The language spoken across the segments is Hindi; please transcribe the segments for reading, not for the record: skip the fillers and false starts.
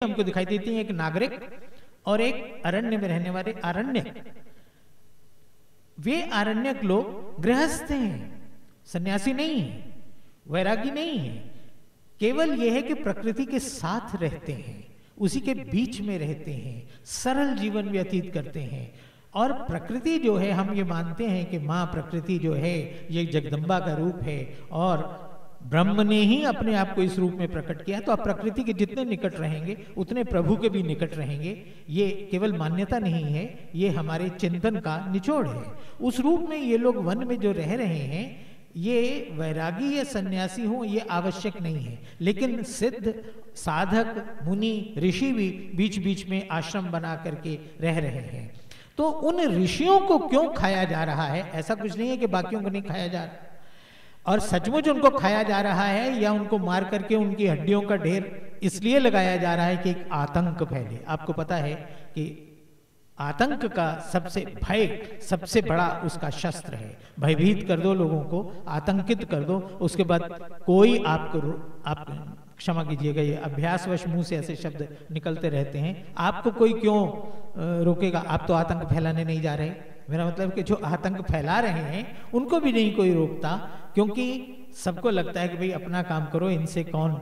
हमको दिखाई देती हैं, एक नागरिक और एक अरण्य में रहने वाले आरण्यक। वे आरण्यक लोग गृहस्थ हैं, सन्यासी नहीं है, वैरागी नहीं है, केवल यह है कि प्रकृति के साथ रहते हैं, उसी के बीच में रहते हैं, सरल जीवन व्यतीत करते हैं। और प्रकृति जो है, हम ये मानते हैं कि माँ प्रकृति जो है ये जगदम्बा का रूप है और ब्रह्म ने ही अपने आप को इस रूप में प्रकट किया। तो आप प्रकृति के जितने निकट रहेंगे उतने प्रभु के भी निकट रहेंगे। ये केवल मान्यता नहीं है, ये हमारे चिंतन का निचोड़ है। उस रूप में ये लोग वन में जो रह रहे हैं, ये वैरागी या सन्यासी हो ये आवश्यक नहीं है, लेकिन सिद्ध साधक मुनि ऋषि भी बीच बीच में आश्रम बना करके रह रहे हैं। तो उन ऋषियों को क्यों खाया जा रहा है? ऐसा कुछ नहीं है कि बाकियों को नहीं खाया जा रहा, और सचमुच उनको खाया जा रहा है या उनको मार करके उनकी हड्डियों का ढेर इसलिए लगाया जा रहा है कि एक आतंक फैले। आपको पता है कि आतंक का सबसे भय सबसे बड़ा उसका शस्त्र है। भयभीत कर दो लोगों को, आतंकित कर दो, उसके बाद कोई आप क्षमा कीजिएगा ये अभ्यासवश मुंह से ऐसे शब्द निकलते रहते हैं, आपको कोई क्यों रोकेगा? आप तो आतंक फैलाने नहीं जा रहे। मेरा मतलब कि जो आतंक फैला रहे हैं उनको भी नहीं कोई रोकता, क्योंकि सबको लगता है कि भाई अपना काम करो, इनसे कौन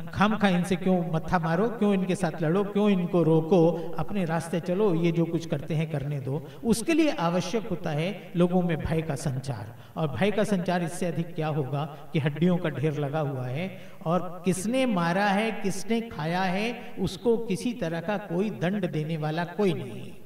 खामखा इनसे क्यों मत्था मारो, क्यों इनके साथ लड़ो, क्यों इनको रोको, अपने रास्ते चलो, ये जो कुछ करते हैं करने दो। उसके लिए आवश्यक होता है लोगों में भय का संचार, और भय का संचार इससे अधिक क्या होगा कि हड्डियों का ढेर लगा हुआ है और किसने मारा है, किसने खाया है, उसको किसी तरह का कोई दंड देने वाला कोई नहीं है।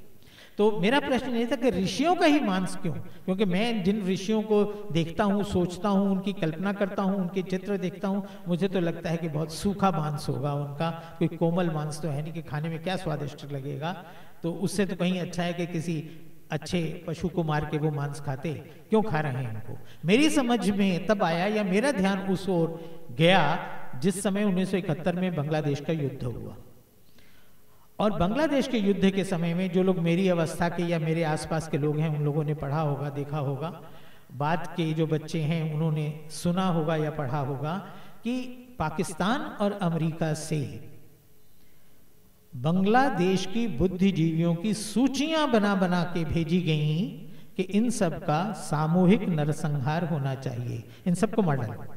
तो मेरा प्रश्न ये था कि ऋषियों का ही मांस क्यों? क्योंकि मैं जिन ऋषियों को देखता हूँ, सोचता हूँ, उनकी कल्पना करता हूँ, उनके चित्र देखता हूँ, मुझे तो लगता है कि बहुत सूखा मांस होगा उनका, कोई कोमल मांस तो है नहीं कि खाने में क्या स्वादिष्ट लगेगा। तो उससे तो कहीं अच्छा है कि किसी अच्छे पशु को मार के वो मांस खाते, क्यों खा रहे हैं इनको? मेरी समझ में तब आया या मेरा ध्यान उस ओर गया जिस समय 1971 में बांग्लादेश का युद्ध हुआ। और बांग्लादेश के युद्ध के समय में जो लोग मेरी अवस्था के या मेरे आसपास के लोग हैं, उन लोगों ने पढ़ा होगा, देखा होगा, बाद के जो बच्चे हैं उन्होंने सुना होगा या पढ़ा होगा कि पाकिस्तान और अमेरिका से बांग्लादेश की बुद्धिजीवियों की सूचियां बना बना के भेजी गई कि इन सब का सामूहिक नरसंहार होना चाहिए, इन सबको मार डालो।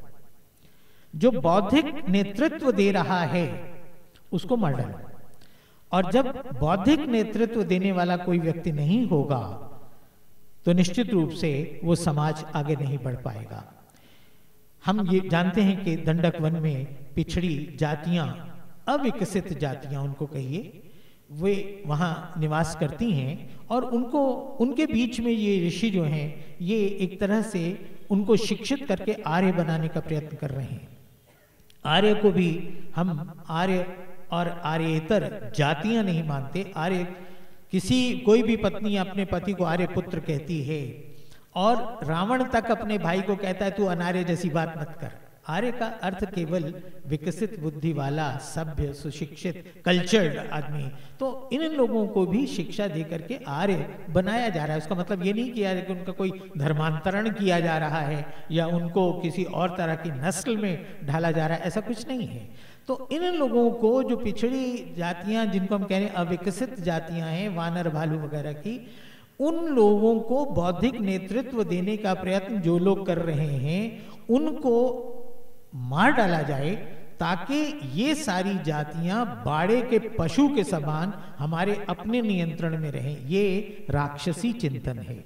जो बौद्धिक नेतृत्व दे रहा है उसको मार डालो, और जब बौद्धिक नेतृत्व देने वाला कोई व्यक्ति नहीं होगा तो निश्चित रूप से वो समाज आगे नहीं बढ़ पाएगा। हम ये जानते हैं कि दंडक वन में पिछड़ी जातियां, अविकसित जातियां उनको कहिए, वे वहां निवास करती हैं और उनको उनके बीच में ये ऋषि जो हैं ये एक तरह से उनको शिक्षित करके आर्य बनाने का प्रयत्न कर रहे हैं। आर्य को भी हम आर्य और आर्येतर जातियां नहीं मानते। आर्य कोई भी पत्नी अपने पति को आर्य पुत्र कहती है, और रावण तक अपने भाई को कहता है तू अनार्य जैसी बात मत कर। आर्य का अर्थ केवल विकसित बुद्धि वाला, सभ्य, सुशिक्षित, कल्चर्ड आदमी। तो इन लोगों को भी शिक्षा दे करके आर्य बनाया जा रहा है। उसका मतलब ये नहीं किया कि उनका कोई धर्मांतरण किया जा रहा है या उनको किसी और तरह की नस्ल में ढाला जा रहा है, ऐसा कुछ नहीं है। तो इन लोगों को, जो पिछड़ी जातियां जिनको हम कह रहे हैं अविकसित जातियां हैं, वानर भालू वगैरह की, उन लोगों को बौद्धिक नेतृत्व देने का प्रयत्न जो लोग कर रहे हैं उनको मार डाला जाए, ताकि ये सारी जातियां बाड़े के पशु के समान हमारे अपने नियंत्रण में रहें। ये राक्षसी चिंतन है।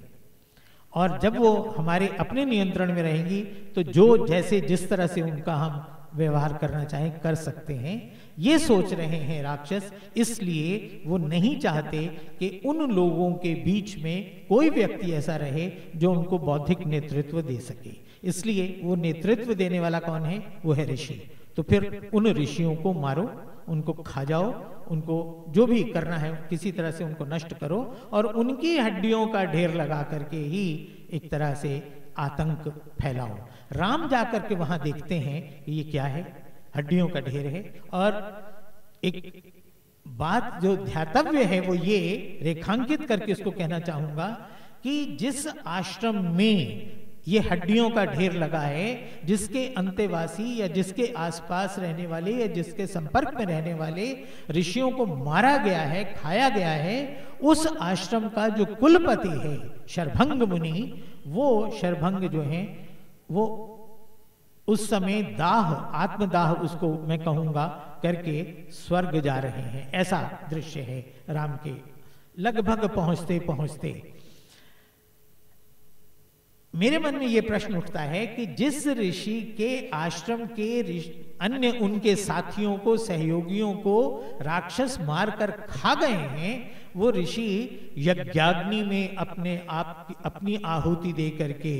और जब वो हमारे अपने नियंत्रण में रहेंगी तो जो जैसे जिस तरह से उनका हम व्यवहार करना चाहें कर सकते हैं, ये सोच रहे हैं राक्षस। इसलिए वो नहीं चाहते कि उन लोगों के बीच में कोई व्यक्ति ऐसा रहे जो उनको बौद्धिक नेतृत्व दे सके। इसलिए वो नेतृत्व देने वाला कौन है? वो है ऋषि। तो फिर उन ऋषियों को मारो, उनको खा जाओ, उनको जो भी करना है किसी तरह से उनको नष्ट करो, और उनकी हड्डियों का ढेर लगा करके ही एक तरह से आतंक फैलाओ। राम जाकर के वहां देखते हैं कि ये क्या है, हड्डियों का ढेर है। और एक बात जो ध्यातव्य है वो ये रेखांकित करके इसको कहना चाहूंगा कि जिस आश्रम में ये हड्डियों का ढेर लगा है, जिसके अंतेवासी या जिसके आसपास रहने वाले या जिसके संपर्क में रहने वाले ऋषियों को मारा गया है, खाया गया है, उस आश्रम का जो कुलपति है शरभंग मुनि, वो शरभंग जो है वो उस समय दाह, आत्मदाह उसको मैं कहूंगा, करके स्वर्ग जा रहे हैं। ऐसा दृश्य है राम के लगभग पहुंचते पहुंचते। मेरे मन में यह प्रश्न उठता है कि जिस ऋषि के आश्रम के अन्य उनके साथियों को, सहयोगियों को राक्षस मारकर खा गए हैं, वो ऋषि यज्ञाग्नि में अपनी आहुति दे करके,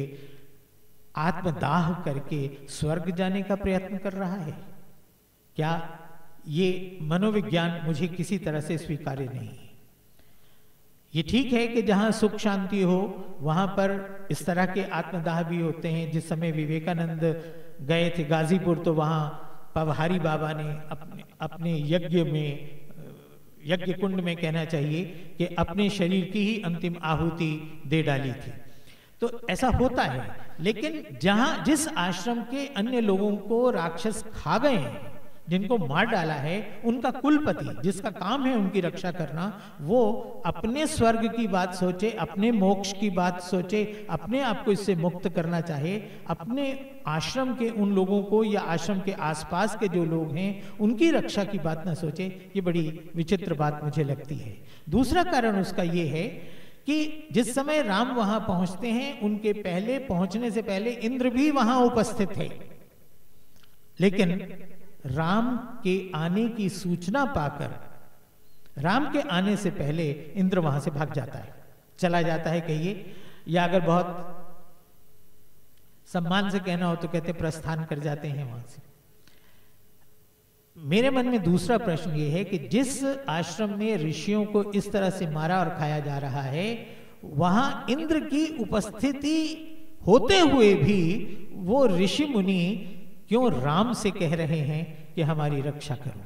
आत्मदाह करके स्वर्ग जाने का प्रयत्न कर रहा है। क्या ये मनोविज्ञान मुझे किसी तरह से स्वीकार्य नहीं है। ये ठीक है कि जहां सुख शांति हो वहां पर इस तरह के आत्मदाह भी होते हैं। जिस समय विवेकानंद गए थे गाजीपुर, तो वहां पवहारी बाबा ने अपने यज्ञ में, यज्ञ कुंड में कहना चाहिए, कि अपने शरीर की ही अंतिम आहुति दे डाली थी। तो ऐसा होता है, लेकिन जिस आश्रम के अन्य लोगों को राक्षस खा गए हैं, जिनको मार डाला है, उनका कुलपति जिसका काम है उनकी रक्षा करना, वो अपने स्वर्ग की बात सोचे, अपने मोक्ष की बात सोचे, अपने आप को इससे मुक्त करना चाहे, अपने आश्रम के उन लोगों को या आश्रम के आसपास के जो लोग हैं उनकी रक्षा की बात ना सोचे, ये बड़ी विचित्र बात मुझे लगती है। दूसरा कारण उसका ये है कि जिस समय राम वहां पहुंचते हैं, उनके पहले पहुंचने से पहले इंद्र भी वहां उपस्थित थे, लेकिन राम के आने की सूचना पाकर, राम के आने से पहले इंद्र वहां से भाग जाता है, चला जाता है कहिए, या अगर बहुत सम्मान से कहना हो तो कहते प्रस्थान कर जाते हैं वहां से। मेरे मन में दूसरा प्रश्न ये है कि जिस आश्रम में ऋषियों को इस तरह से मारा और खाया जा रहा है, वहां इंद्र की उपस्थिति होते हुए भी वो ऋषि मुनि क्यों राम से कह रहे हैं कि हमारी रक्षा करो?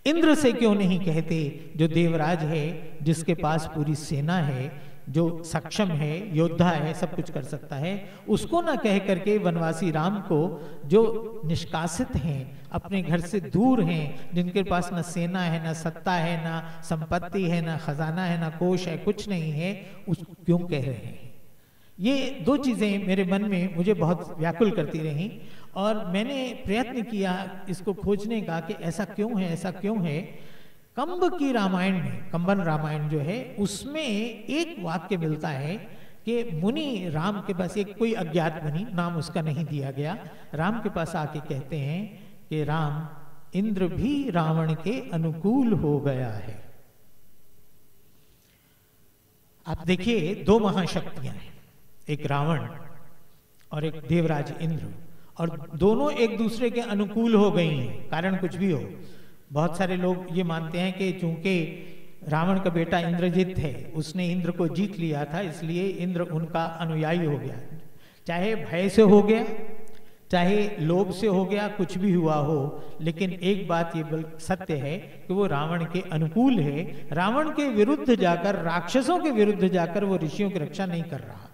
इंद्र से क्यों नहीं कहते, जो देवराज है, जिसके पास पूरी सेना है, जो सक्षम है, योद्धा है, सब कुछ कर सकता है, उसको ना कह करके वनवासी राम को, जो निष्कासित हैं, अपने घर से दूर हैं, जिनके पास ना सेना है, ना सत्ता है, ना संपत्ति है, ना खजाना है, ना कोष है, कुछ नहीं है, उसको क्यों कह रहे हैं? ये दो चीजें मेरे मन में मुझे बहुत व्याकुल करती रहीं, और मैंने प्रयत्न किया इसको खोजने का कि ऐसा क्यों है, ऐसा क्यों है। कंब की रामायण में, कंबन रामायण जो है, उसमें एक वाक्य मिलता है कि मुनि राम के पास, एक कोई अज्ञात मुनि, नाम उसका नहीं दिया गया, राम के पास आके कहते हैं कि राम, इंद्र भी रावण के अनुकूल हो गया है। आप देखिए, दो महाशक्तियां हैं, एक रावण और एक देवराज इंद्र, और दोनों एक दूसरे के अनुकूल हो गई हैं, कारण कुछ भी हो। बहुत सारे लोग ये मानते हैं कि चूंकि रावण का बेटा इंद्रजित है, उसने इंद्र को जीत लिया था, इसलिए इंद्र उनका अनुयायी हो गया। चाहे भय से हो गया, चाहे लोभ से हो गया, कुछ भी हुआ हो, लेकिन एक बात ये सत्य है कि वो रावण के अनुकूल है। रावण के विरुद्ध जाकर, राक्षसों के विरुद्ध जाकर वो ऋषियों की रक्षा नहीं कर रहा।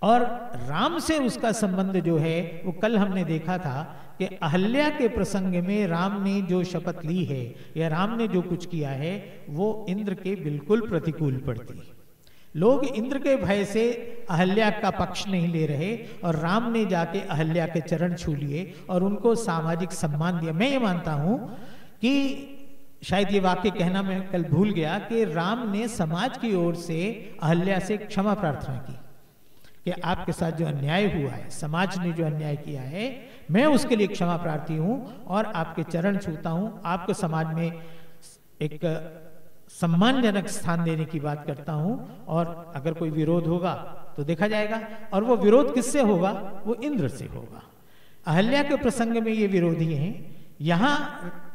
और राम से उसका संबंध जो है, वो कल हमने देखा था कि अहल्या के प्रसंग में राम ने जो शपथ ली है, या राम ने जो कुछ किया है, वो इंद्र के बिल्कुल प्रतिकूल पड़ती है। लोग इंद्र के भय से अहल्या का पक्ष नहीं ले रहे, और राम ने जाके अहल्या के चरण छू लिए और उनको सामाजिक सम्मान दिया। मैं ये मानता हूं कि शायद ये वाक्य कहना मैं कल भूल गया कि राम ने समाज की ओर से अहल्या से क्षमा प्रार्थना की कि आपके साथ जो अन्याय हुआ है, समाज ने जो अन्याय किया है, मैं उसके लिए क्षमा प्रार्थी हूं और आपके चरण छूता हूं, आपको समाज में एक सम्मानजनक स्थान देने की बात करता हूं, और अगर कोई विरोध होगा तो देखा जाएगा। और वो विरोध किससे होगा? वो इंद्र से होगा। अहल्या के प्रसंग में ये विरोधी हैं, यहां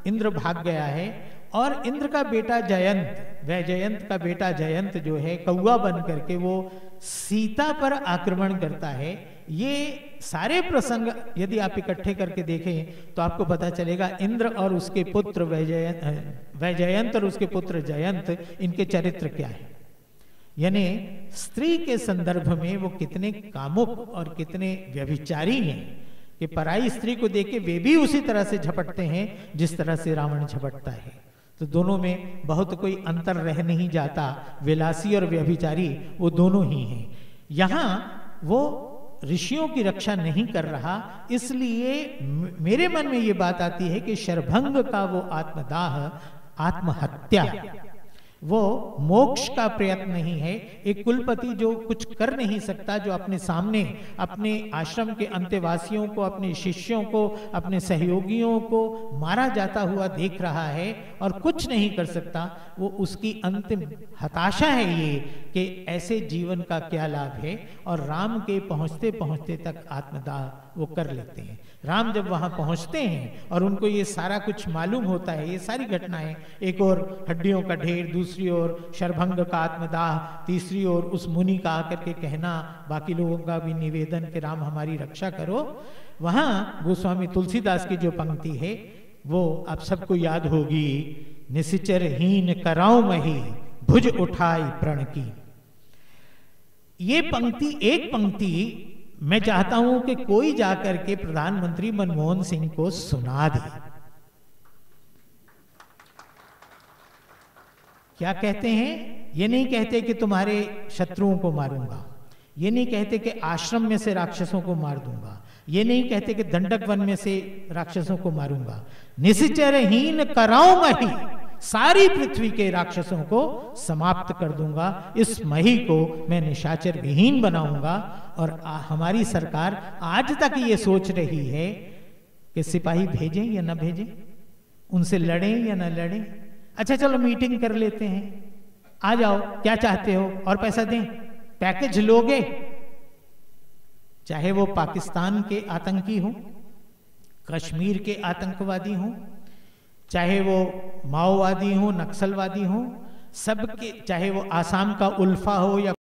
इंद्र भाग गया है, और इंद्र का बेटा जयंत, वैजयंत का बेटा जयंत जो है, कौवा बन करके वो सीता पर आक्रमण करता है। ये सारे प्रसंग यदि आप इकट्ठे करके देखें तो आपको पता चलेगा इंद्र और उसके पुत्र वैजयंत और उसके पुत्र जयंत, इनके चरित्र क्या है। यानी स्त्री के संदर्भ में वो कितने कामुक और कितने व्यभिचारी हैं कि पराई स्त्री को देख के वे भी उसी तरह से झपटते हैं जिस तरह से रावण झपटता है। तो दोनों में बहुत कोई अंतर रह नहीं जाता, विलासी और व्यभिचारी वो दोनों ही हैं। यहाँ वो ऋषियों की रक्षा नहीं कर रहा, इसलिए मेरे मन में ये बात आती है कि शरभंग का वो आत्मदाह, आत्महत्या, वो मोक्ष का प्रयत्न नहीं है। एक कुलपति जो कुछ कर नहीं सकता, जो अपने सामने अपने आश्रम के अंतेवासियों को, अपने शिष्यों को, अपने सहयोगियों को मारा जाता हुआ देख रहा है और कुछ नहीं कर सकता, वो उसकी अंतिम हताशा है ये कि ऐसे जीवन का क्या लाभ है। और राम के पहुंचते पहुंचते तक आत्मदाह वो कर लेते हैं। राम जब वहां पहुंचते हैं और उनको ये सारा कुछ मालूम होता है, ये सारी घटनाएं, एक और हड्डियों का ढेर, दूसरी ओर शरभंग का आत्मदाह, तीसरी ओर उस मुनि का आकर के कहना, बाकी लोगों का भी निवेदन कि राम हमारी रक्षा करो। वहां गोस्वामी तुलसीदास की जो पंक्ति है वो आप सबको याद होगी, निशिचरहीन कराऊं मही भुज उठाई प्रण की। ये पंक्ति, एक पंक्ति मैं चाहता हूं कि कोई जाकर के प्रधानमंत्री मनमोहन सिंह को सुना दे। क्या कहते हैं? ये नहीं कहते कि तुम्हारे शत्रुओं को मारूंगा, ये नहीं कहते कि आश्रम में से राक्षसों को मार दूंगा, ये नहीं कहते कि दंडक वन में से राक्षसों को मारूंगा, निशिचरहीन कराऊं मही, सारी पृथ्वी के राक्षसों को समाप्त कर दूंगा, इस मही को मैं निशाचर विहीन बनाऊंगा। और हमारी सरकार आज तक ये सोच रही है कि सिपाही भेजें या ना भेजें, उनसे लड़ें या ना लड़ें। अच्छा चलो मीटिंग कर लेते हैं, आ जाओ, क्या चाहते हो और पैसा दें, पैकेज लोगे। चाहे वो पाकिस्तान के आतंकी हों, कश्मीर के आतंकवादी हों, चाहे वो माओवादी हो, नक्सलवादी हो, सबके, चाहे वो आसाम का उल्फा हो या